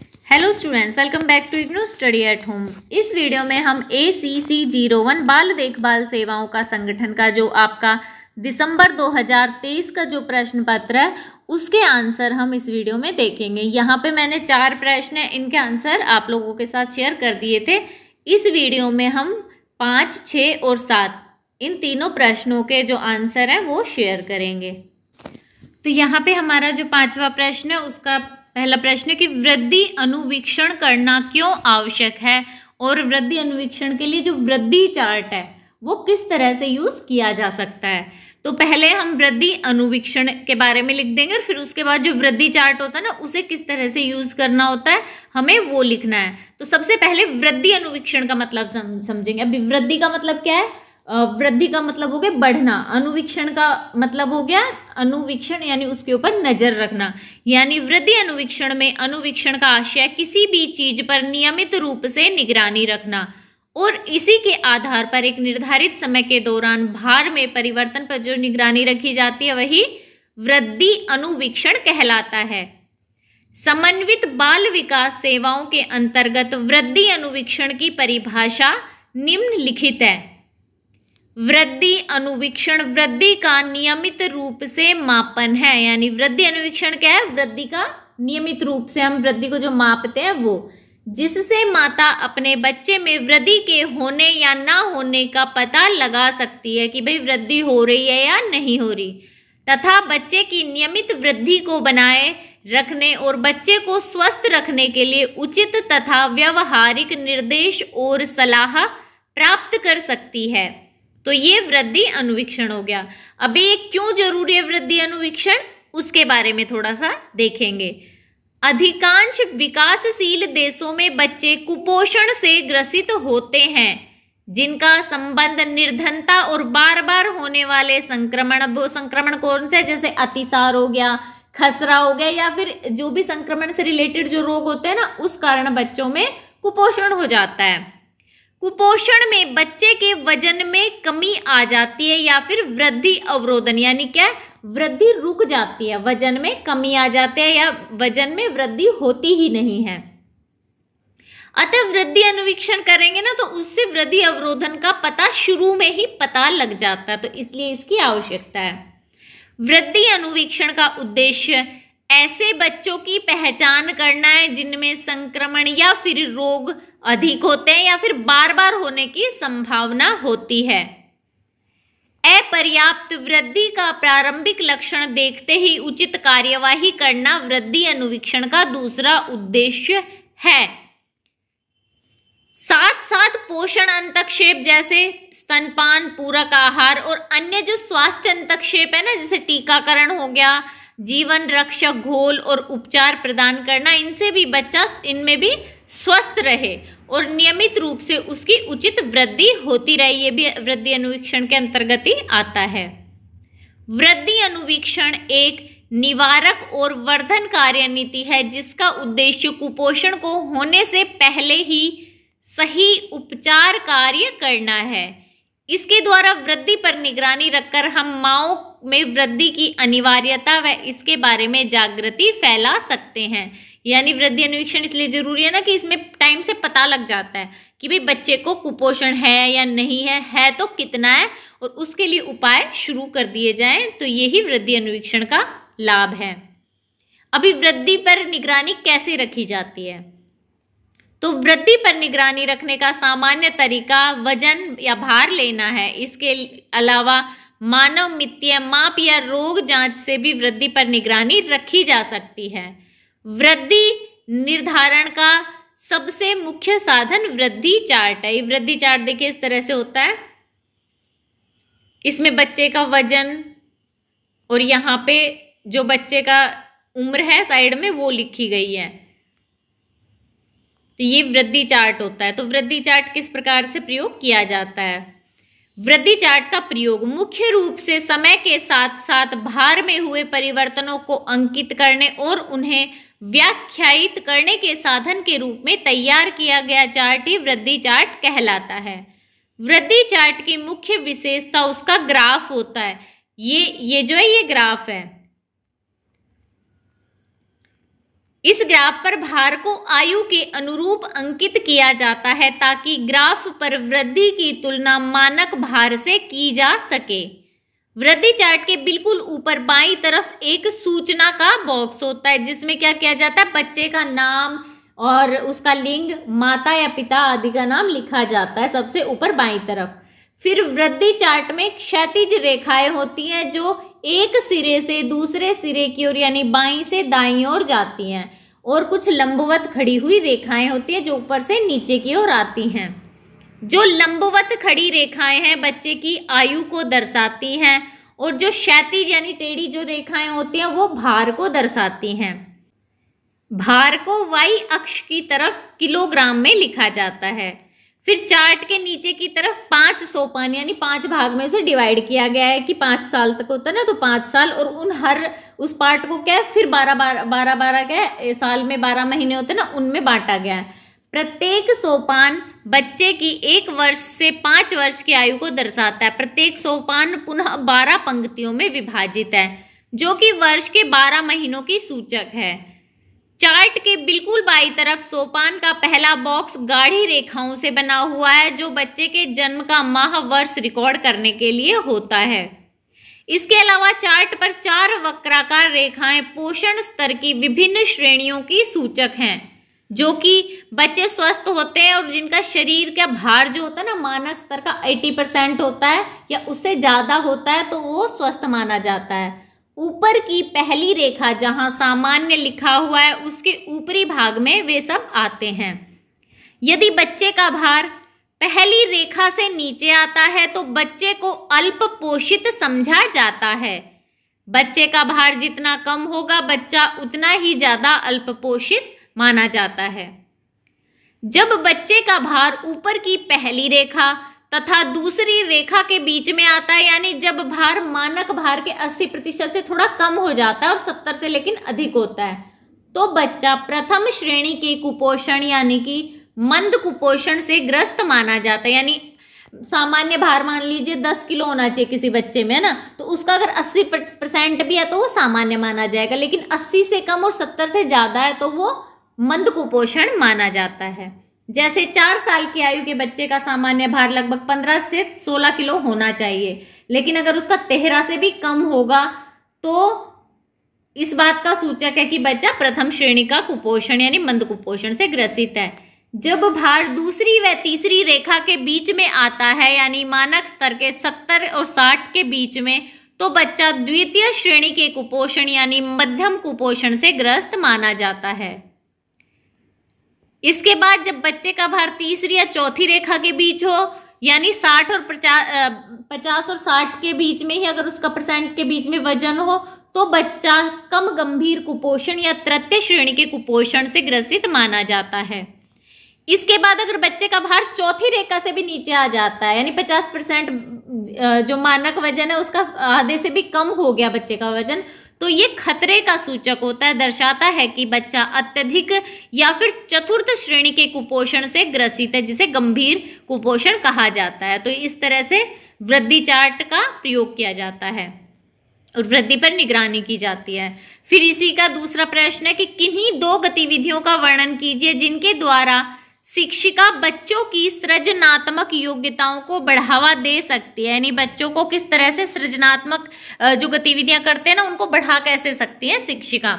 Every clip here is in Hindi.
Hello students, welcome back to IGNOU study at home. इस वीडियो में हम ACC01 बाल देखभाल सेवाओं का संगठन का जो आपका दिसंबर 2023 का जो प्रश्न पत्र है उसके आंसर हम इस वीडियो में देखेंगे। यहाँ पे मैंने 4 प्रश्न है, इनके आंसर आप लोगों के साथ शेयर कर दिए थे। इस वीडियो में हम 5, 6 और 7 इन तीनों प्रश्नों के जो आंसर हैं वो शेयर करेंगे। तो यहाँ पे हमारा जो 5वां प्रश्न है उसका पहला प्रश्न है कि वृद्धि अनुवीक्षण करना क्यों आवश्यक है और वृद्धि अनुवीक्षण के लिए जो वृद्धि चार्ट है वो किस तरह से यूज किया जा सकता है। तो पहले हम वृद्धि अनुवीक्षण के बारे में लिख देंगे और फिर उसके बाद जो वृद्धि चार्ट होता है ना उसे किस तरह से यूज करना होता है हमें वो लिखना है। तो सबसे पहले वृद्धि अनुवीक्षण का मतलब समझेंगे। अभी वृद्धि का मतलब क्या है? वृद्धि का मतलब हो गया बढ़ना, अनुवीक्षण का मतलब हो गया अनुवीक्षण यानी उसके ऊपर नजर रखना। यानी वृद्धि अनुवीक्षण में अनुवीक्षण का आशय किसी भी चीज पर नियमित रूप से निगरानी रखना और इसी के आधार पर एक निर्धारित समय के दौरान भार में परिवर्तन पर जो निगरानी रखी जाती है वही वृद्धि अनुवीक्षण कहलाता है। समन्वित बाल विकास सेवाओं के अंतर्गत वृद्धि अनुवीक्षण की परिभाषा निम्नलिखित है। वृद्धि अनुवीक्षण वृद्धि का नियमित रूप से मापन है। यानी वृद्धि अनुवीक्षण क्या है? वृद्धि का नियमित रूप से हम वृद्धि को जो मापते हैं वो, जिससे माता अपने बच्चे में वृद्धि के होने या ना होने का पता लगा सकती है कि भाई वृद्धि हो रही है या नहीं हो रही, तथा बच्चे की नियमित वृद्धि को बनाए रखने और बच्चे को स्वस्थ रखने के लिए उचित तथा व्यवहारिक निर्देश और सलाह प्राप्त कर सकती है। तो ये वृद्धि अनुवीक्षण हो गया। अभी ये क्यों जरूरी है वृद्धि अनुवीक्षण, उसके बारे में थोड़ा सा देखेंगे। अधिकांश विकासशील देशों में बच्चे कुपोषण से ग्रसित होते हैं जिनका संबंध निर्धनता और बार बार होने वाले संक्रमण, वो संक्रमण कौन से, जैसे अतिसार हो गया, खसरा हो गया, या फिर जो भी संक्रमण से रिलेटेड जो रोग होते हैं ना उस कारण बच्चों में कुपोषण हो जाता है। कुपोषण में बच्चे के वजन में कमी आ जाती है या फिर वृद्धि अवरोधन, यानी क्या, वृद्धि रुक जाती है, वजन में कमी आ जाती है या वजन में वृद्धि होती ही नहीं है। अतः वृद्धि अनुवीक्षण करेंगे ना तो उससे वृद्धि अवरोधन का पता शुरू में ही पता लग जाता है, तो इसलिए इसकी आवश्यकता है। वृद्धि अनुवीक्षण का उद्देश्य ऐसे बच्चों की पहचान करना है जिनमें संक्रमण या फिर रोग अधिक होते हैं या फिर बार बार होने की संभावना होती है। अपर्याप्त वृद्धि का प्रारंभिक लक्षण देखते ही उचित कार्यवाही करना वृद्धि अनुवीक्षण का दूसरा उद्देश्य है। साथ साथ पोषण अंतक्षेप जैसे स्तनपान, पूरक आहार और अन्य जो स्वास्थ्य अंतक्षेप है ना, जैसे टीकाकरण हो गया, जीवन रक्षक घोल और उपचार प्रदान करना, इनसे भी बच्चा इनमें भी स्वस्थ रहे और नियमित रूप से उसकी उचित वृद्धि होती रहे, ये भी वृद्धि अनुवीक्षण के अंतर्गत ही आता है। वृद्धि अनुवीक्षण एक निवारक और वर्धन कार्यनीति है जिसका उद्देश्य कुपोषण को होने से पहले ही सही उपचार कार्य करना है। इसके द्वारा वृद्धि पर निगरानी रखकर हम माँओं में वृद्धि की अनिवार्यता व इसके बारे में जागृति फैला सकते हैं। यानी वृद्धि अनुवीक्षण इसलिए जरूरी है ना कि इसमें टाइम से पता लग जाता है कि भाई बच्चे को कुपोषण है या नहीं है तो कितना है, और उसके लिए उपाय शुरू कर दिए जाएं। तो यही वृद्धि अनुवीक्षण का लाभ है। अभी वृद्धि पर निगरानी कैसे रखी जाती है? तो वृद्धि पर निगरानी रखने का सामान्य तरीका वजन या भार लेना है। इसके अलावा मानव मितीय माप या रोग जांच से भी वृद्धि पर निगरानी रखी जा सकती है। वृद्धि निर्धारण का सबसे मुख्य साधन वृद्धि चार्ट है। वृद्धि चार्ट देखिए इस तरह से होता है। इसमें बच्चे का वजन और यहाँ पे जो बच्चे का उम्र है साइड में वो लिखी गई है, तो ये वृद्धि चार्ट होता है। तो वृद्धि चार्ट किस प्रकार से प्रयोग किया जाता है? वृद्धि चार्ट का प्रयोग मुख्य रूप से समय के साथ साथ भार में हुए परिवर्तनों को अंकित करने और उन्हें व्याख्यायित करने के साधन के रूप में तैयार किया गया चार्ट ही वृद्धि चार्ट कहलाता है। वृद्धि चार्ट की मुख्य विशेषता उसका ग्राफ होता है। ये जो है ये ग्राफ है। इस ग्राफ पर भार को आयु के अनुरूप अंकित किया जाता है ताकि ग्राफ पर वृद्धि की तुलना मानक भार से की जा सके। वृद्धि चार्ट के बिल्कुल ऊपर बाईं तरफ एक सूचना का बॉक्स होता है जिसमें क्या किया जाता है, बच्चे का नाम और उसका लिंग, माता या पिता आदि का नाम लिखा जाता है सबसे ऊपर बाईं तरफ। फिर वृद्धि चार्ट में क्षैतिज रेखाएं होती हैं जो एक सिरे से दूसरे सिरे की ओर यानी बाईं से दाईं ओर जाती हैं, और कुछ लंबवत खड़ी हुई रेखाएं होती हैं जो ऊपर से नीचे की ओर आती हैं। जो लंबवत खड़ी रेखाएं हैं बच्चे की आयु को दर्शाती हैं, और जो क्षैतिज यानी टेढ़ी जो रेखाएं होती हैं वो भार को दर्शाती हैं। भार को वाई अक्ष की तरफ किलोग्राम में लिखा जाता है। फिर चार्ट के नीचे की तरफ 5 सोपान यानी 5 भाग में उसे डिवाइड किया गया है कि 5 साल तक होता है ना, तो 5 साल, और उन हर उस पार्ट को क्या है फिर 12 क्या है साल में 12 महीने होते हैं ना, उनमें बांटा गया है। प्रत्येक सोपान बच्चे की 1 वर्ष से 5 वर्ष की आयु को दर्शाता है। प्रत्येक सोपान पुनः 12 पंक्तियों में विभाजित है जो कि वर्ष के 12 महीनों की सूचक है। चार्ट के बिल्कुल बाईं तरफ सोपान का पहला बॉक्स गाढ़ी रेखाओं से बना हुआ है जो बच्चे के जन्म का माह वर्ष रिकॉर्ड करने के लिए होता है। इसके अलावा चार्ट पर 4 वक्राकार रेखाएं पोषण स्तर की विभिन्न श्रेणियों की सूचक हैं जो कि बच्चे स्वस्थ होते हैं और जिनका शरीर का भार जो होता है ना मानक स्तर का 80% होता है या उससे ज्यादा होता है तो वो स्वस्थ माना जाता है। ऊपर की पहली रेखा जहां सामान्य लिखा हुआ है उसके ऊपरी भाग में वे सब आते हैं। यदि बच्चे का भार पहली रेखा से नीचे आता है तो बच्चे को अल्प पोषित समझा जाता है। बच्चे का भार जितना कम होगा बच्चा उतना ही ज्यादा अल्प पोषित माना जाता है। जब बच्चे का भार ऊपर की पहली रेखा तथा दूसरी रेखा के बीच में आता है यानी जब भार मानक भार के 80% से थोड़ा कम हो जाता है और 70 से लेकिन अधिक होता है तो बच्चा प्रथम श्रेणी के कुपोषण यानी कि मंद कुपोषण से ग्रस्त माना जाता है। यानी सामान्य भार मान लीजिए 10 किलो होना चाहिए किसी बच्चे में, है ना, तो उसका अगर 80% भी है तो वो सामान्य माना जाएगा, लेकिन 80 से कम और 70 से ज्यादा है तो वो मंद कुपोषण माना जाता है। जैसे 4 साल की आयु के बच्चे का सामान्य भार लगभग 15 से 16 किलो होना चाहिए, लेकिन अगर उसका 13 से भी कम होगा तो इस बात का सूचक है कि बच्चा प्रथम श्रेणी का कुपोषण यानी मंद कुपोषण से ग्रसित है। जब भार दूसरी व तीसरी रेखा के बीच में आता है यानी मानक स्तर के 70 और 60 के बीच में तो बच्चा द्वितीय श्रेणी के कुपोषण यानी मध्यम कुपोषण से ग्रस्त माना जाता है। इसके बाद जब बच्चे का भार तीसरी या चौथी रेखा के बीच हो यानी 50 और 60 के बीच में ही अगर उसका % के बीच में वजन हो तो बच्चा कम गंभीर कुपोषण या तृतीय श्रेणी के कुपोषण से ग्रसित माना जाता है। इसके बाद अगर बच्चे का भार चौथी रेखा से भी नीचे आ जाता है यानी 50% जो मानक वजन है उसका आधे से भी कम हो गया बच्चे का वजन, तो ये खतरे का सूचक होता है, दर्शाता है कि बच्चा अत्यधिक या फिर चतुर्थ श्रेणी के कुपोषण से ग्रसित है जिसे गंभीर कुपोषण कहा जाता है। तो इस तरह से वृद्धि चार्ट का प्रयोग किया जाता है और वृद्धि पर निगरानी की जाती है। फिर इसी का दूसरा प्रश्न है कि किन्हीं 2 गतिविधियों का वर्णन कीजिए जिनके द्वारा शिक्षिका बच्चों की सृजनात्मक योग्यताओं को बढ़ावा दे सकती है। यानी बच्चों को किस तरह से सृजनात्मक जो गतिविधियां करते हैं ना उनको बढ़ा कैसे सकती है शिक्षिका।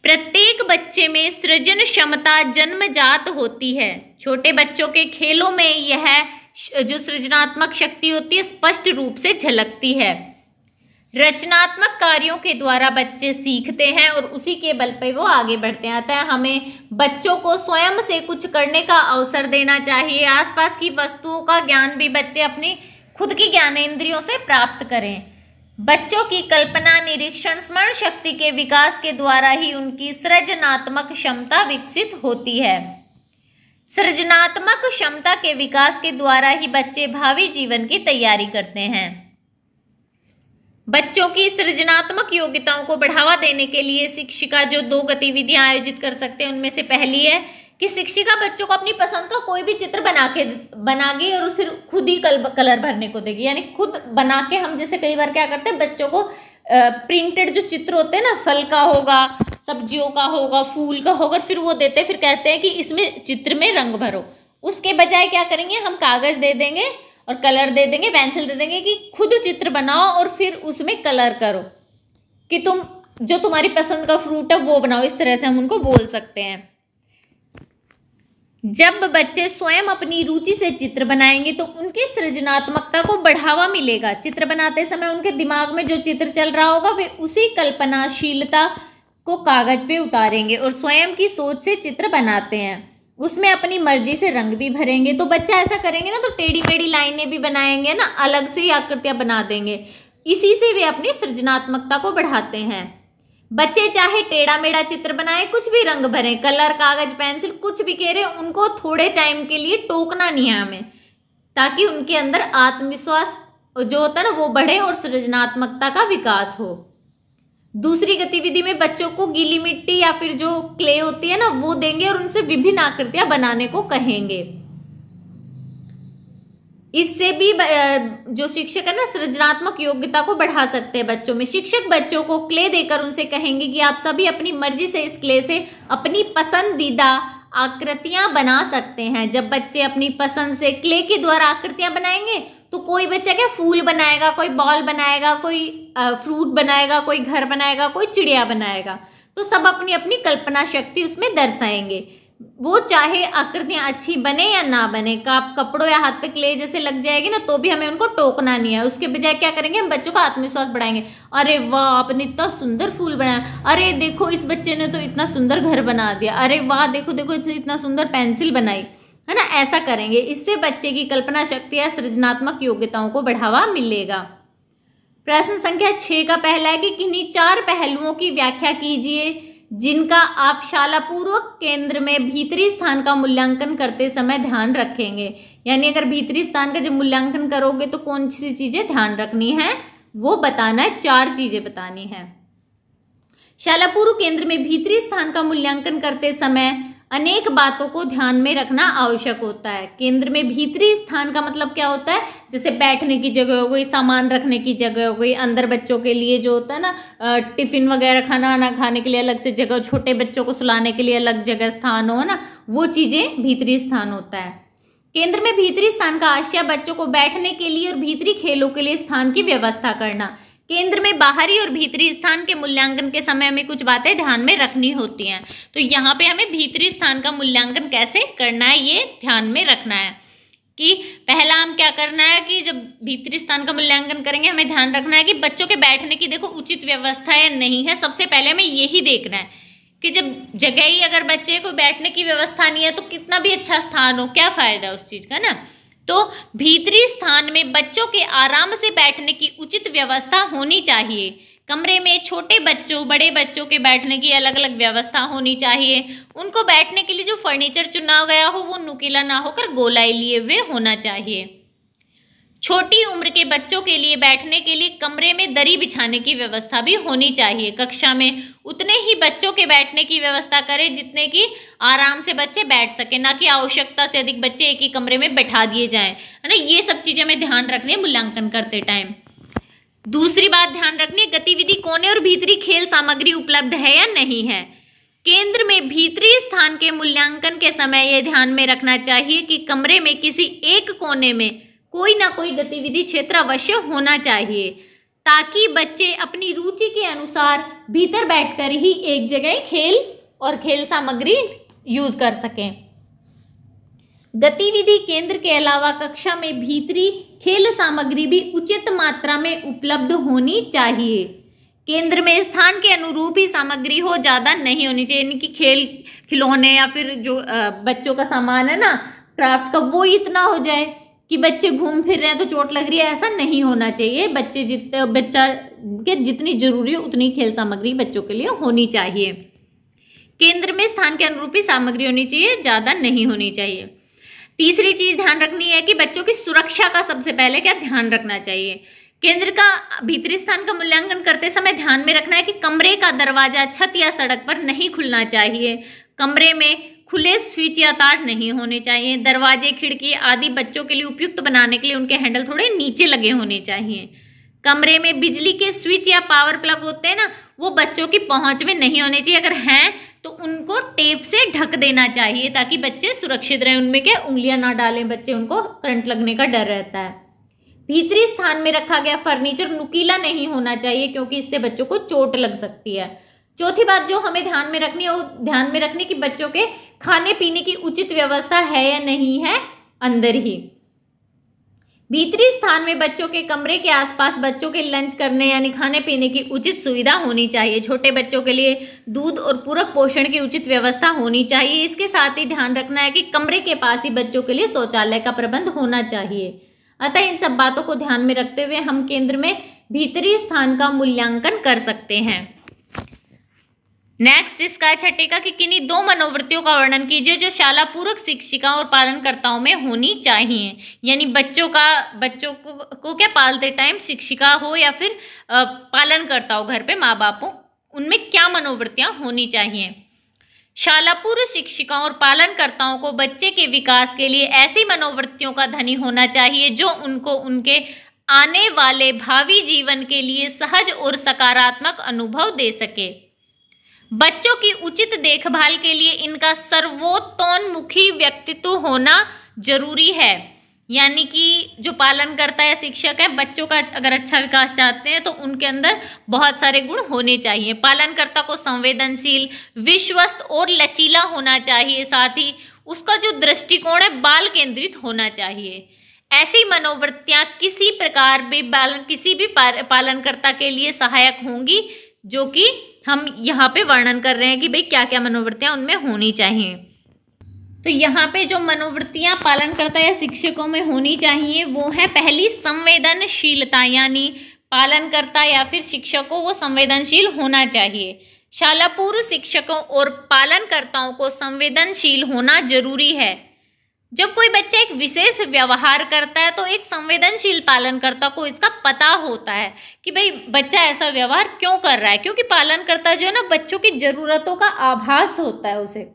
प्रत्येक बच्चे में सृजन क्षमता जन्मजात होती है। छोटे बच्चों के खेलों में यह जो सृजनात्मक शक्ति होती है स्पष्ट रूप से झलकती है। रचनात्मक कार्यों के द्वारा बच्चे सीखते हैं और उसी के बल पे वो आगे बढ़ते हैं। अतः हमें बच्चों को स्वयं से कुछ करने का अवसर देना चाहिए। आसपास की वस्तुओं का ज्ञान भी बच्चे अपनी खुद की ज्ञानेंद्रियों से प्राप्त करें। बच्चों की कल्पना, निरीक्षण, स्मरण शक्ति के विकास के द्वारा ही उनकी सृजनात्मक क्षमता विकसित होती है। सृजनात्मक क्षमता के विकास के द्वारा ही बच्चे भावी जीवन की तैयारी करते हैं। बच्चों की सृजनात्मक योग्यताओं को बढ़ावा देने के लिए शिक्षिका जो 2 गतिविधियां आयोजित कर सकते हैं उनमें से पहली है कि शिक्षिका बच्चों को अपनी पसंद का कोई भी चित्र बनागी और फिर खुद ही कलर भरने को देगी। यानी खुद बना के हम जैसे कई बार क्या करते हैं बच्चों को प्रिंटेड जो चित्र होते हैं ना, फल का होगा, सब्जियों का होगा, फूल का होगा, फिर वो देते हैं, फिर कहते हैं कि इसमें चित्र में रंग भरो। उसके बजाय क्या करेंगे, हम कागज दे देंगे और कलर दे देंगे, पेंसिल दे देंगे कि खुद चित्र बनाओ और फिर उसमें कलर करो, कि तुम जो तुम्हारी पसंद का फ्रूट है वो बनाओ। इस तरह से हम उनको बोल सकते हैं। जब बच्चे स्वयं अपनी रुचि से चित्र बनाएंगे तो उनकी सृजनात्मकता को बढ़ावा मिलेगा। चित्र बनाते समय उनके दिमाग में जो चित्र चल रहा होगा वे उसी कल्पनाशीलता को कागज पे उतारेंगे और स्वयं की सोच से चित्र बनाते हैं। उसमें अपनी मर्जी से रंग भी भरेंगे। तो बच्चा ऐसा करेंगे ना तो टेढ़ी मेढ़ी लाइनें भी बनाएंगे ना, अलग से ही आकृतियां बना देंगे। इसी से वे अपनी सृजनात्मकता को बढ़ाते हैं। बच्चे चाहे टेढ़ा मेढ़ा चित्र बनाए, कुछ भी रंग भरें, कलर, कागज, पेंसिल, कुछ भी कह रहे, उनको थोड़े टाइम के लिए टोकना नहीं है हमें, ताकि उनके अंदर आत्मविश्वास जो होता है ना वो बढ़े और सृजनात्मकता का विकास हो। दूसरी गतिविधि में बच्चों को गीली मिट्टी या फिर जो क्ले होती है ना वो देंगे और उनसे विभिन्न आकृतियां बनाने को कहेंगे। इससे भी जो शिक्षक है ना सृजनात्मक योग्यता को बढ़ा सकते हैं बच्चों में। शिक्षक बच्चों को क्ले देकर उनसे कहेंगे कि आप सभी अपनी मर्जी से इस क्ले से अपनी पसंदीदा आकृतियां बना सकते हैं। जब बच्चे अपनी पसंद से क्ले के द्वारा आकृतियां बनाएंगे तो कोई बच्चा क्या फूल बनाएगा, कोई बॉल बनाएगा, कोई फ्रूट बनाएगा, कोई घर बनाएगा, कोई चिड़िया बनाएगा। तो सब अपनी अपनी कल्पना शक्ति उसमें दर्शाएंगे। वो चाहे आकृतियां अच्छी बने या ना बने, कपड़ों या हाथ पे क्ले जैसे लग जाएगी ना तो भी हमें उनको टोकना नहीं है। उसके बजाय क्या करेंगे, हम बच्चों का आत्मविश्वास बढ़ाएंगे। अरे वाह, आपने इतना सुंदर फूल बनाया, अरे देखो इस बच्चे ने तो इतना सुंदर घर बना दिया, अरे वाह देखो देखो इसने इतना सुंदर पेंसिल बनाई, है ना। ऐसा करेंगे। इससे बच्चे की कल्पना शक्ति या सृजनात्मक योग्यताओं को बढ़ावा मिलेगा। प्रश्न संख्या 6 का पहला है कि किन्हीं 4 पहलुओं की व्याख्या कीजिए जिनका आप शाला पूर्वक केंद्र में भीतरी स्थान का मूल्यांकन करते समय ध्यान रखेंगे। यानी अगर भीतरी स्थान का जब मूल्यांकन करोगे तो कौन सी चीजें ध्यान रखनी है वो बताना है। 4 चीजें बतानी है। शाला पूर्व केंद्र में भीतरी स्थान का मूल्यांकन करते समय अनेक बातों को ध्यान में रखना आवश्यक होता है। केंद्र में भीतरी स्थान का मतलब क्या होता है, जैसे बैठने की जगह हो गई, सामान रखने की जगह हो गई, अंदर बच्चों के लिए जो होता है ना टिफिन वगैरह खाना वाना खाने के लिए अलग से जगह, छोटे बच्चों को सुलाने के लिए अलग जगह स्थान हो ना, वो चीजें भीतरी स्थान होता है। केंद्र में भीतरी स्थान का आशय बच्चों को बैठने के लिए और भीतरी खेलों के लिए स्थान की व्यवस्था करना। केंद्र में बाहरी और भीतरी स्थान के मूल्यांकन के समय हमें कुछ बातें ध्यान में रखनी होती हैं। तो यहाँ पे हमें भीतरी स्थान का मूल्यांकन कैसे करना है ये ध्यान में रखना है कि पहला हम क्या करना है कि जब भीतरी स्थान का मूल्यांकन करेंगे हमें ध्यान रखना है कि बच्चों के बैठने की देखो उचित व्यवस्था है नहीं है। सबसे पहले हमें यही देखना है कि जब जगह ही अगर बच्चे को बैठने की व्यवस्था नहीं है तो कितना भी अच्छा स्थान हो क्या फायदा उस चीज का ना। तो भीतरी स्थान में बच्चों के आराम से बैठने की उचित व्यवस्था होनी चाहिए। कमरे में छोटे बच्चों बड़े बच्चों के बैठने की अलग अलग व्यवस्था होनी चाहिए। उनको बैठने के लिए जो फर्नीचर चुना गया हो वो नुकीला ना होकर गोलाई लिए हुए होना चाहिए। छोटी उम्र के बच्चों के लिए बैठने के लिए कमरे में दरी बिछाने की व्यवस्था भी होनी चाहिए। कक्षा में उतने ही बच्चों के बैठने की व्यवस्था करें जितने की आराम से बच्चे बैठ सके, ना कि आवश्यकता से अधिक बच्चे एक ही कमरे में बैठा दिए जाएं, है ना। ये सब चीजें हमें ध्यान रखनी है मूल्यांकन करते टाइम। दूसरी बात ध्यान रखनी है गतिविधि कोने और भीतरी खेल सामग्री उपलब्ध है या नहीं है। केंद्र में भीतरी स्थान के मूल्यांकन के समय यह ध्यान में रखना चाहिए कि कमरे में किसी एक कोने में कोई ना कोई गतिविधि क्षेत्र अवश्य होना चाहिए ताकि बच्चे अपनी रुचि के अनुसार भीतर बैठकर ही एक जगह खेल और खेल सामग्री यूज कर सकें। गतिविधि केंद्र के अलावा कक्षा में भीतरी खेल सामग्री भी उचित मात्रा में उपलब्ध होनी चाहिए। केंद्र में स्थान के अनुरूप ही सामग्री हो, ज्यादा नहीं होनी चाहिए। यानी कि खेल खिलौने या फिर जो बच्चों का सामान है ना क्राफ्ट का वो इतना हो जाए कि बच्चे घूम फिर रहे हैं तो चोट लग रही है, ऐसा नहीं होना चाहिए। बच्चा के जितनी जरूरी है उतनी खेल सामग्री बच्चों के लिए होनी चाहिए। केंद्र में स्थान के अनुरूप ही सामग्री होनी चाहिए, ज्यादा नहीं होनी चाहिए। तीसरी चीज ध्यान रखनी है कि बच्चों की सुरक्षा का सबसे पहले क्या ध्यान रखना चाहिए। केंद्र का भीतरी स्थान का मूल्यांकन करते समय ध्यान में रखना है कि कमरे का दरवाजा छत या सड़क पर नहीं खुलना चाहिए। कमरे में खुले स्विच या तार नहीं होने चाहिए। दरवाजे खिड़की आदि बच्चों के लिए उपयुक्त बनाने के लिए उनके हैंडल थोड़े नीचे लगे होने चाहिए। कमरे में बिजली के स्विच या पावर प्लग होते हैं ना, वो बच्चों की पहुंच में नहीं होने चाहिए। अगर हैं तो उनको टेप से ढक देना चाहिए ताकि बच्चे सुरक्षित रहें। उनमें क्या उंगलियां ना डालें बच्चे, उनको करंट लगने का डर रहता है। भीतरी स्थान में रखा गया फर्नीचर नुकीला नहीं होना चाहिए क्योंकि इससे बच्चों को चोट लग सकती है। चौथी बात जो हमें ध्यान में रखनी है, वो ध्यान में रखनी कि बच्चों के खाने पीने की उचित व्यवस्था है या नहीं है अंदर ही। भीतरी स्थान में बच्चों के कमरे के आसपास बच्चों के लंच करने यानी खाने पीने की उचित सुविधा होनी चाहिए। छोटे बच्चों के लिए दूध और पूरक पोषण की उचित व्यवस्था होनी चाहिए। इसके साथ ही ध्यान रखना है कि कमरे के पास ही बच्चों के लिए शौचालय का प्रबंध होना चाहिए। अतः इन सब बातों को ध्यान में रखते हुए हम केंद्र में भीतरी स्थान का मूल्यांकन कर सकते हैं। नेक्स्ट इसका है छठे का कि किन्हीं दो मनोवृत्तियों का वर्णन कीजिए जो शाला पूरक शिक्षिका और पालनकर्ताओं में होनी चाहिए। यानी बच्चों को क्या पालते टाइम शिक्षिका हो या फिर पालनकर्ता हो, घर पे माँ बाप हो, उनमें क्या मनोवृत्तियां होनी चाहिए। शाला पूर्व शिक्षिकाओं और पालनकर्ताओं को बच्चे के विकास के लिए ऐसी मनोवृत्तियों का धनी होना चाहिए जो उनको उनके आने वाले भावी जीवन के लिए सहज और सकारात्मक अनुभव दे सके। बच्चों की उचित देखभाल के लिए इनका सर्वोत्तोन्मुखी व्यक्तित्व होना जरूरी है। यानी कि जो पालन करता है शिक्षक है, बच्चों का अगर अच्छा विकास चाहते हैं तो उनके अंदर बहुत सारे गुण होने चाहिए। पालनकर्ता को संवेदनशील, विश्वस्त और लचीला होना चाहिए। साथ ही उसका जो दृष्टिकोण है बाल केंद्रित होना चाहिए। ऐसी मनोवृत्तियां किसी भी पालनकर्ता के लिए सहायक होंगी, जो कि हम यहाँ पे वर्णन कर रहे हैं कि भाई क्या क्या मनोवृत्तियां उनमें होनी चाहिए। तो यहाँ पे जो मनोवृत्तियां पालनकर्ता या शिक्षकों में होनी चाहिए वो है पहली संवेदनशीलता, यानी पालनकर्ता या फिर शिक्षक को वो संवेदनशील होना चाहिए। शाला पूर्व शिक्षकों और पालनकर्ताओं को संवेदनशील होना जरूरी है। जब कोई बच्चा एक विशेष व्यवहार करता है तो एक संवेदनशील पालनकर्ता को इसका पता होता है कि भाई बच्चा ऐसा व्यवहार क्यों कर रहा है, क्योंकि पालनकर्ता जो है ना बच्चों की जरूरतों का आभास होता है उसे।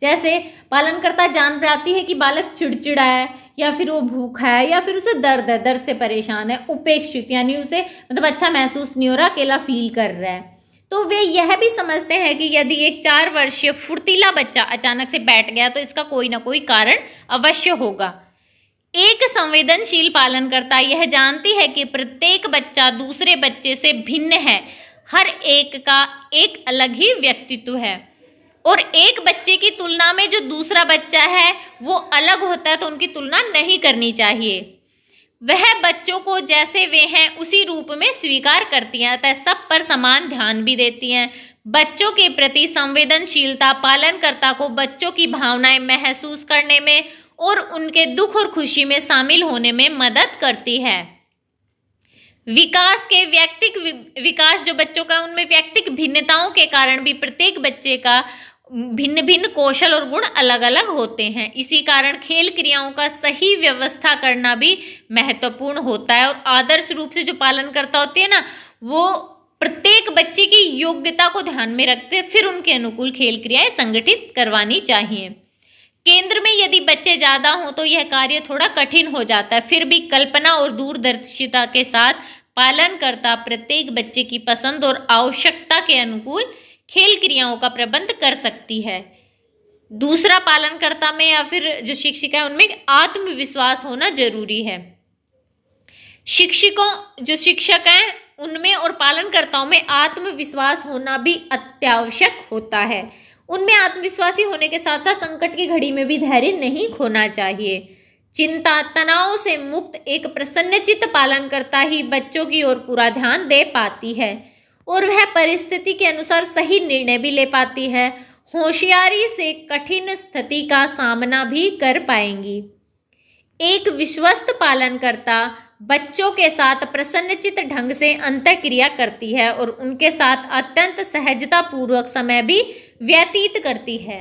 जैसे पालनकर्ता जान पाती है कि बालक चिड़चिड़ा है या फिर वो भूखा है या फिर उसे दर्द है, दर्द से परेशान है, उपेक्षित यानी उसे मतलब अच्छा महसूस नहीं हो रहा, अकेला फील कर रहा है, तो वे यह भी समझते हैं कि यदि एक 4 वर्षीय फुर्तीला बच्चा अचानक से बैठ गया तो इसका कोई ना कोई कारण अवश्य होगा। एक संवेदनशील पालनकर्ता यह जानती है कि प्रत्येक बच्चा दूसरे बच्चे से भिन्न है, हर एक का एक अलग ही व्यक्तित्व है और एक बच्चे की तुलना में जो दूसरा बच्चा है वो अलग होता है, तो उनकी तुलना नहीं करनी चाहिए। वह बच्चों को जैसे वे हैं उसी रूप में स्वीकार करती हैं, अतः सब पर समान ध्यान भी देती हैं। बच्चों के प्रति संवेदनशीलता पालनकर्ता को बच्चों की भावनाएं महसूस करने में और उनके दुख और खुशी में शामिल होने में मदद करती है। विकास जो बच्चों का उनमें व्यक्तिक भिन्नताओं के कारण भी प्रत्येक बच्चे का भिन्न भिन्न कौशल और गुण अलग अलग होते हैं। इसी कारण खेल क्रियाओं का सही व्यवस्था करना भी महत्वपूर्ण होता है और आदर्श रूप से जो पालनकर्ता होते हैं ना वो प्रत्येक बच्चे की योग्यता को ध्यान में रखते फिर उनके अनुकूल खेल क्रियाएं संगठित करवानी चाहिए। केंद्र में यदि बच्चे ज्यादा हों तो यह कार्य थोड़ा कठिन हो जाता है, फिर भी कल्पना और दूरदर्शिता के साथ पालनकर्ता प्रत्येक बच्चे की पसंद और आवश्यकता के अनुकूल खेल क्रियाओं का प्रबंध कर सकती है। दूसरा, पालनकर्ता में या फिर जो शिक्षिका है उनमें आत्मविश्वास होना जरूरी है। जो शिक्षक हैं उनमें और पालनकर्ताओं में आत्मविश्वास होना भी अत्यावश्यक होता है। उनमें आत्मविश्वासी होने के साथ साथ संकट की घड़ी में भी धैर्य नहीं खोना चाहिए। चिंता तनाव से मुक्त एक प्रसन्नचित्त पालनकर्ता ही बच्चों की ओर पूरा ध्यान दे पाती है और वह परिस्थिति के अनुसार सही निर्णय भी ले पाती है। होशियारी से कठिन स्थिति का सामना भी कर पाएंगी। एक विश्वस्त पालनकर्ता बच्चों के साथ प्रसन्नचित्त ढंग से अंतःक्रिया करती है और उनके साथ अत्यंत सहजता पूर्वक समय भी व्यतीत करती है।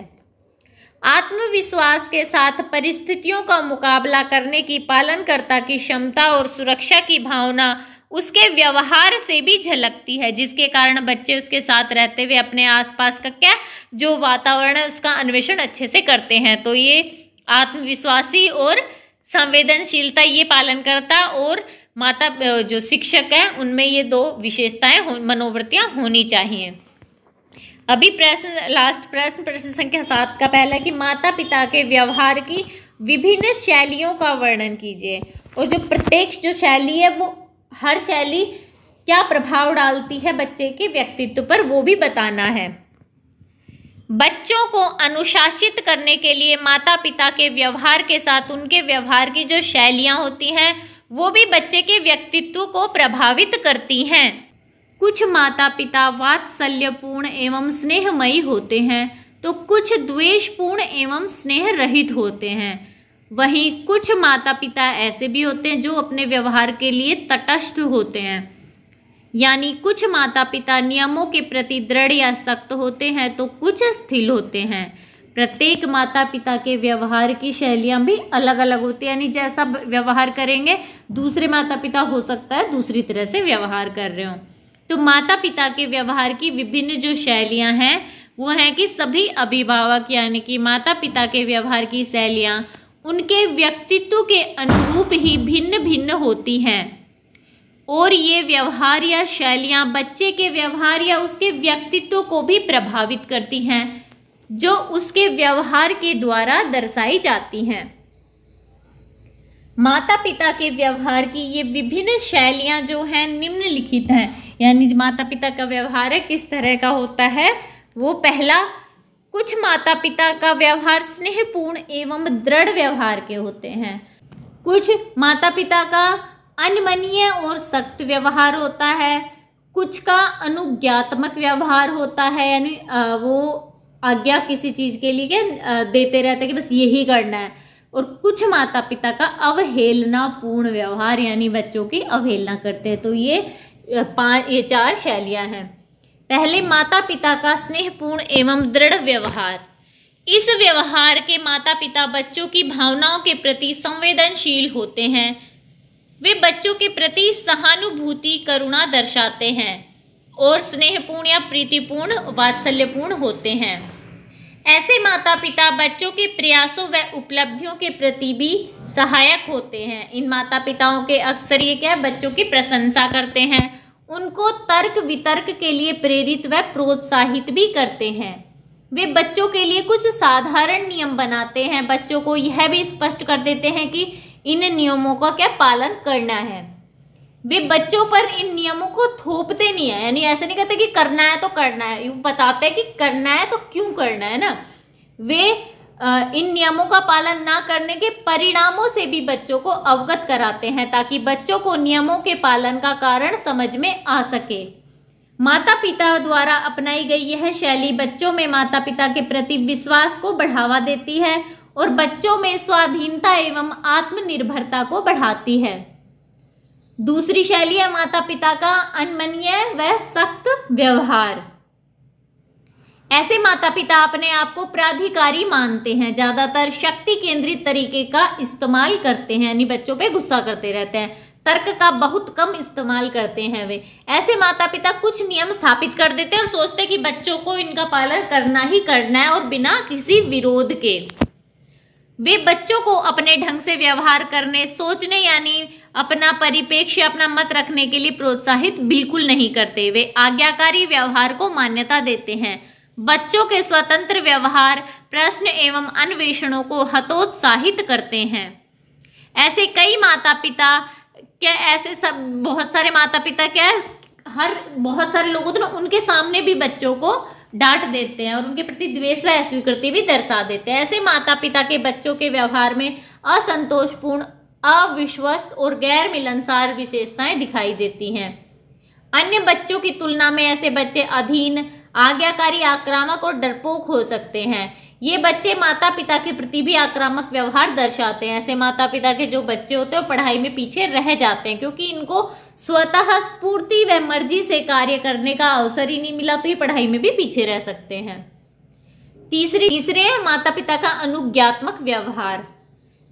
आत्मविश्वास के साथ परिस्थितियों का मुकाबला करने की पालनकर्ता की क्षमता और सुरक्षा की भावना उसके व्यवहार से भी झलकती है, जिसके कारण बच्चे उसके साथ रहते हुए अपने आसपास का क्या जो वातावरण है उसका अन्वेषण अच्छे से करते हैं। तो ये आत्मविश्वासी और संवेदनशीलता ये पालनकर्ता और जो शिक्षक हैं उनमें ये दो विशेषताएं मनोवृत्तियां होनी चाहिए। अभी प्रश्न संख्या 7 का पहला कि माता पिता के व्यवहार की विभिन्न शैलियों का वर्णन कीजिए। और जो प्रत्येक जो शैली है वो हर शैली क्या प्रभाव डालती है बच्चे के व्यक्तित्व पर, वो भी बताना है। बच्चों को अनुशासित करने के लिए माता पिता के व्यवहार के साथ उनके व्यवहार की जो शैलियां होती हैं वो भी बच्चे के व्यक्तित्व को प्रभावित करती हैं। कुछ माता पिता वात्सल्यपूर्ण एवं स्नेहमयी होते हैं तो कुछ द्वेषपूर्ण एवं स्नेह रहित होते हैं। वहीं कुछ माता पिता ऐसे भी होते हैं जो अपने व्यवहार के लिए तटस्थ होते हैं, यानी कुछ माता पिता नियमों के प्रति दृढ़ या सख्त होते हैं तो कुछ स्थिर होते हैं। प्रत्येक माता पिता के व्यवहार की शैलियां भी अलग अलग होती है, यानी जैसा व्यवहार करेंगे दूसरे माता पिता हो सकता है दूसरी तरह से व्यवहार कर रहे हो। तो माता पिता के व्यवहार की विभिन्न जो शैलियां हैं वो है कि सभी अभिभावक यानी कि माता पिता के व्यवहार की शैलियां उनके व्यक्तित्व के अनुरूप ही भिन्न भिन्न होती हैं और ये व्यवहार या शैलियां बच्चे के व्यवहार या उसके व्यक्तित्व को भी प्रभावित करती हैं जो उसके व्यवहार के द्वारा दर्शाई जाती हैं। माता पिता के व्यवहार की ये विभिन्न शैलियां जो हैं निम्नलिखित हैं, यानी जो माता पिता का व्यवहार है किस तरह का होता है। वो पहला, कुछ माता पिता का व्यवहार स्नेहपूर्ण एवं दृढ़ व्यवहार के होते हैं। कुछ माता पिता का अनमनीय और सख्त व्यवहार होता है। कुछ का अनुज्ञात्मक व्यवहार होता है, यानी वो आज्ञा किसी चीज के लिए देते रहते हैं कि बस यही करना है। और कुछ माता पिता का अवहेलनापूर्ण व्यवहार, यानी बच्चों की अवहेलना करते हैं। तो ये 4 शैलियां हैं। पहले, माता पिता का स्नेहपूर्ण एवं दृढ़ व्यवहार। इस व्यवहार के माता पिता बच्चों की भावनाओं के प्रति संवेदनशील होते हैं। वे बच्चों के प्रति सहानुभूति करुणा दर्शाते हैं और स्नेहपूर्ण या प्रीतिपूर्ण वात्सल्यपूर्ण होते हैं। ऐसे माता पिता बच्चों के प्रयासों व उपलब्धियों के प्रति भी सहायक होते हैं। इन माता पिताओं के अक्सर ये क्या है, बच्चों की प्रशंसा करते हैं, उनको तर्क वितर्क के लिए प्रेरित व प्रोत्साहित भी करते हैं। वे बच्चों के लिए कुछ साधारण नियम बनाते हैं, बच्चों को यह भी स्पष्ट कर देते हैं कि इन नियमों का क्या पालन करना है। वे बच्चों पर इन नियमों को थोपते नहीं है, यानी ऐसे नहीं कहते कि करना है तो करना है, यूं बताते हैं कि करना है तो क्यों करना है ना। वे इन नियमों का पालन ना करने के परिणामों से भी बच्चों को अवगत कराते हैं ताकि बच्चों को नियमों के पालन का कारण समझ में आ सके। माता पिता द्वारा अपनाई गई यह शैली बच्चों में माता पिता के प्रति विश्वास को बढ़ावा देती है और बच्चों में स्वाधीनता एवं आत्मनिर्भरता को बढ़ाती है। दूसरी शैली है माता पिता का अनमनीय व सख्त व्यवहार। ऐसे माता पिता अपने आप को प्राधिकारी मानते हैं, ज्यादातर शक्ति केंद्रित तरीके का इस्तेमाल करते हैं, यानी बच्चों पे गुस्सा करते रहते हैं, तर्क का बहुत कम इस्तेमाल करते हैं। वे ऐसे माता पिता कुछ नियम स्थापित कर देते हैं और सोचते हैं कि बच्चों को इनका पालन करना ही करना है और बिना किसी विरोध के। वे बच्चों को अपने ढंग से व्यवहार करने, सोचने यानी अपना परिप्रेक्ष्य, अपना मत रखने के लिए प्रोत्साहित बिल्कुल नहीं करते। वे आज्ञाकारी व्यवहार को मान्यता देते हैं। बच्चों के स्वतंत्र व्यवहार, प्रश्न एवं अन्वेषणों को हतोत्साहित करते हैं। ऐसे कई माता पिता क्या, ऐसे सब बहुत सारे माता पिता क्या है, बहुत सारे लोग होते हैं ना, उनके सामने भी बच्चों को डांट देते हैं और उनके प्रति द्वेष व अस्वीकृति भी दर्शा देते हैं। ऐसे माता पिता के बच्चों के व्यवहार में असंतोषपूर्ण, अविश्वस्त और गैर मिलनसार विशेषताएं दिखाई देती हैं। अन्य बच्चों की तुलना में ऐसे बच्चे अधीन, आज्ञाकारी, आक्रामक और डरपोक हो सकते हैं। ये बच्चे माता पिता के प्रति भी आक्रामक व्यवहार दर्शाते हैं। ऐसे माता पिता के जो बच्चे होते हैं वो पढ़ाई में पीछे रह जाते हैं क्योंकि इनको स्वतः स्फूर्ति व मर्जी से कार्य करने का अवसर ही नहीं मिला, तो ये पढ़ाई में भी पीछे रह सकते हैं। तीसरे माता पिता का अनुज्ञात्मक व्यवहार।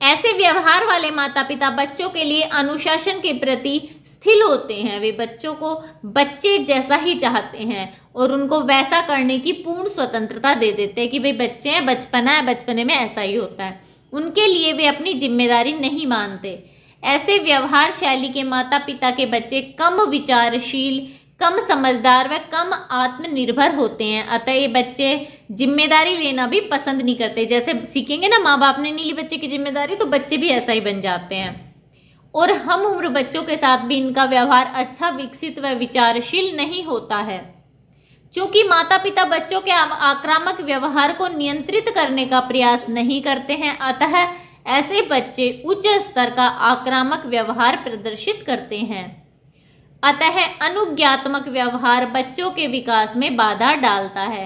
ऐसे व्यवहार वाले माता पिता बच्चों के लिए अनुशासन के प्रति स्थिर होते हैं। वे बच्चों को बच्चे जैसा ही चाहते हैं और उनको वैसा करने की पूर्ण स्वतंत्रता दे देते हैं कि भाई बच्चे हैं, बचपना है, बचपने में ऐसा ही होता है। उनके लिए वे अपनी जिम्मेदारी नहीं मानते। ऐसे व्यवहार शैली के माता पिता के बच्चे कम विचारशील, कम समझदार व कम आत्मनिर्भर होते हैं। अतः ये बच्चे जिम्मेदारी लेना भी पसंद नहीं करते। जैसे सीखेंगे ना माँ बाप ने नहीं ली बच्चे की जिम्मेदारी, तो बच्चे भी ऐसा ही बन जाते हैं। और हम उम्र बच्चों के साथ भी इनका व्यवहार अच्छा, विकसित व विचारशील नहीं होता है। चूंकि माता पिता बच्चों के आक्रामक व्यवहार को नियंत्रित करने का प्रयास नहीं करते हैं, अतः ऐसे बच्चे उच्च स्तर का आक्रामक व्यवहार प्रदर्शित करते हैं। अतः अनुज्ञात्मक व्यवहार बच्चों के विकास में बाधा डालता है।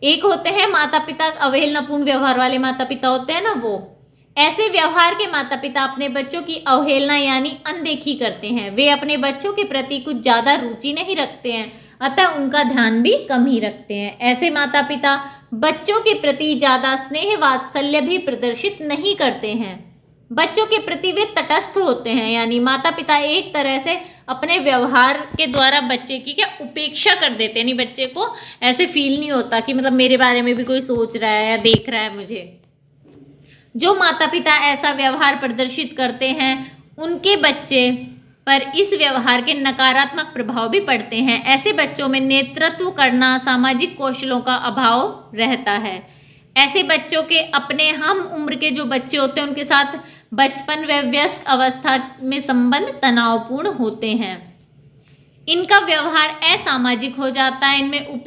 एक होते हैं माता पिता अवहेलनापूर्ण व्यवहार वाले माता पिता होते हैं ना, वो ऐसे व्यवहार के माता पिता अपने बच्चों की अवहेलना यानी अनदेखी करते हैं। वे अपने बच्चों के प्रति कुछ ज्यादा रुचि नहीं रखते हैं, अतः उनका ध्यान भी कम ही रखते हैं। ऐसे माता पिता बच्चों के प्रति ज्यादा स्नेह वात्सल्य भी प्रदर्शित नहीं करते हैं। बच्चों के प्रति वे तटस्थ होते हैं, यानी माता पिता एक तरह से अपने व्यवहार के द्वारा बच्चे की क्या उपेक्षा कर देते हैं। यानी बच्चे को ऐसे फील नहीं होता कि मतलब मेरे बारे में भी कोई सोच रहा है या देख रहा है मुझे। जो माता पिता ऐसा व्यवहार प्रदर्शित करते हैं उनके बच्चे पर इस व्यवहार के नकारात्मक प्रभाव भी पड़ते हैं। ऐसे बच्चों में नेतृत्व करना, सामाजिक कौशलों का अभाव रहता है। ऐसे बच्चों के अपने हम उम्र के जो बच्चे होते हैं उनके साथ बचपन व वयस्क अवस्था में संबंध तनावपूर्ण होते हैं। इनका व्यवहार असामाजिक हो जाता है। इनमें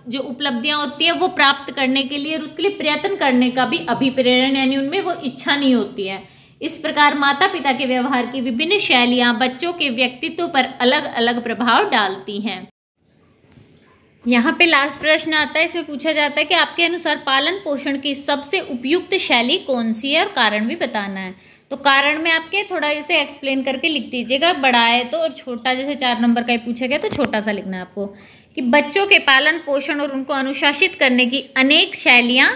जो उपलब्धियां होती है वो प्राप्त करने के लिए और उसके लिए प्रयत्न करने का भी अभिप्रेरण, यानी उनमें वो इच्छा नहीं होती है। इस प्रकार माता पिता के व्यवहार की विभिन्न शैलियां बच्चों के व्यक्तित्व पर अलग अलग प्रभाव डालती हैं। यहाँ पे लास्ट प्रश्न आता है, इसमें पूछा जाता है कि आपके अनुसार पालन पोषण की सबसे उपयुक्त शैली कौन सी है और कारण भी बताना है। तो कारण में आपके थोड़ा इसे एक्सप्लेन करके लिख दीजिएगा। बड़ा है तो, और छोटा जैसे 4 नंबर का ही पूछा गया तो छोटा सा लिखना है आपको कि बच्चों के पालन पोषण और उनको अनुशासित करने की अनेक शैलियाँ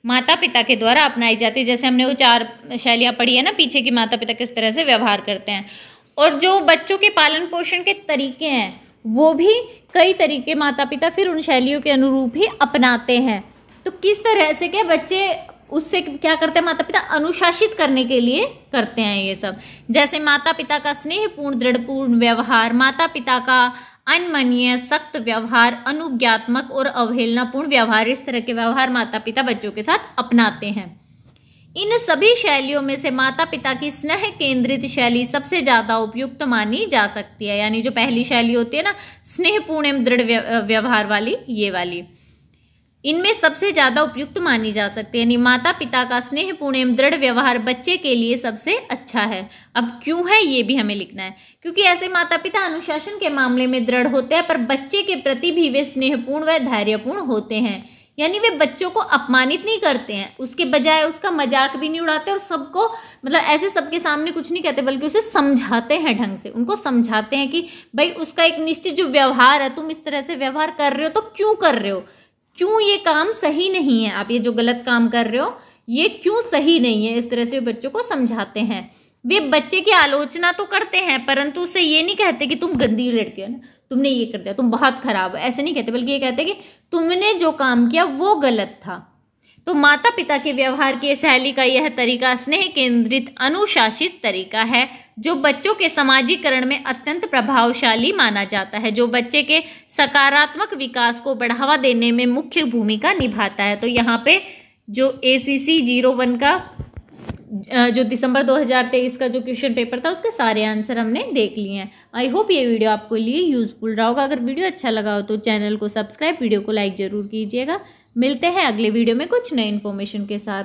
माता पिता के द्वारा अपनाई जाती है। जैसे हमने वो 4 शैलियाँ पढ़ी है ना पीछे की, माता पिता किस तरह से व्यवहार करते हैं। और जो बच्चों के पालन पोषण के तरीके हैं वो भी कई तरीके माता पिता फिर उन शैलियों के अनुरूप ही अपनाते हैं। तो किस तरह से क्या बच्चे उससे क्या करते हैं, माता पिता अनुशासित करने के लिए करते हैं ये सब। जैसे माता पिता का स्नेहपूर्ण दृढ़पूर्ण व्यवहार, माता पिता का अनमनीय सख्त व्यवहार, अनुज्ञात्मक और अवहेलनापूर्ण व्यवहार, इस तरह के व्यवहार माता पिता बच्चों के साथ अपनाते हैं। इन सभी शैलियों में से माता पिता की स्नेह केंद्रित शैली सबसे ज़्यादा उपयुक्त मानी जा सकती है। यानी जो पहली शैली होती है ना स्नेहपूर्ण एवं दृढ़ व्यवहार वाली, ये वाली इनमें सबसे ज़्यादा उपयुक्त मानी जा सकती है। यानी माता पिता का स्नेहपूर्ण एवं दृढ़ व्यवहार बच्चे के लिए सबसे अच्छा है। अब क्यों है ये भी हमें लिखना है, क्योंकि ऐसे माता पिता अनुशासन के मामले में दृढ़ होते हैं पर बच्चे के प्रति भी वे स्नेहपूर्ण व धैर्यपूर्ण होते हैं। यानी वे बच्चों को अपमानित नहीं करते हैं, उसके बजाय उसका मजाक भी नहीं उड़ाते और सबको मतलब ऐसे सबके सामने कुछ नहीं कहते, बल्कि उसे समझाते हैं ढंग से। उनको समझाते हैं कि भाई उसका एक निश्चित जो व्यवहार है, तुम इस तरह से व्यवहार कर रहे हो तो क्यों कर रहे हो, क्यों ये काम सही नहीं है, आप ये जो गलत काम कर रहे हो ये क्यों सही नहीं है, इस तरह से बच्चों को समझाते हैं। वे बच्चे की आलोचना तो करते हैं परंतु उसे ये नहीं कहते कि तुम गंदी लड़की हो ना, तुमने ये कर दिया, तुम बहुत खराब हो, ऐसे नहीं कहते, बल्कि ये कहते कि तुमने जो काम किया वो गलत था। तो माता पिता के व्यवहार की शैली का यह तरीका स्नेह केंद्रित अनुशासित तरीका है जो बच्चों के समाजीकरण में अत्यंत प्रभावशाली माना जाता है, जो बच्चे के सकारात्मक विकास को बढ़ावा देने में मुख्य भूमिका निभाता है। तो यहाँ पे जो ACC 01 का जो दिसंबर 2023 का जो क्वेश्चन पेपर था उसके सारे आंसर हमने देख लिए हैं। आई होप ये वीडियो आपको लिए यूजफुल रहा होगा। अगर वीडियो अच्छा लगा हो तो चैनल को सब्सक्राइब, वीडियो को लाइक जरूर कीजिएगा। मिलते हैं अगले वीडियो में कुछ नई इन्फॉर्मेशन के साथ।